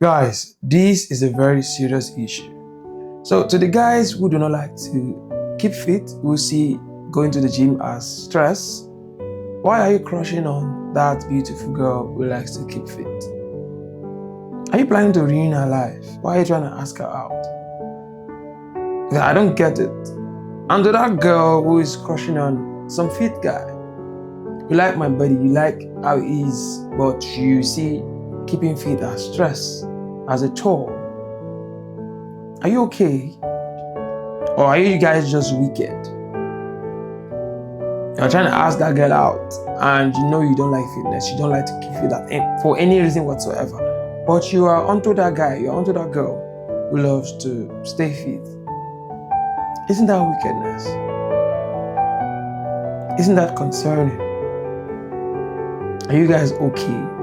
Guys, this is a very serious issue. So, to the guys who do not like to keep fit, who see going to the gym as stress, why are you crushing on that beautiful girl who likes to keep fit? Are you planning to ruin her life? Why are you trying to ask her out? I don't get it. And to that girl who is crushing on some fit guy, you like my body, you like how he is, but you see keeping fit as stress, as a chore. Are you okay? Or are you guys just wicked? You're trying to ask that girl out, and you know you don't like fitness, you don't like to keep fit for any reason whatsoever. But you are onto that guy, you're onto that girl who loves to stay fit. Isn't that wickedness? Isn't that concerning? Are you guys okay?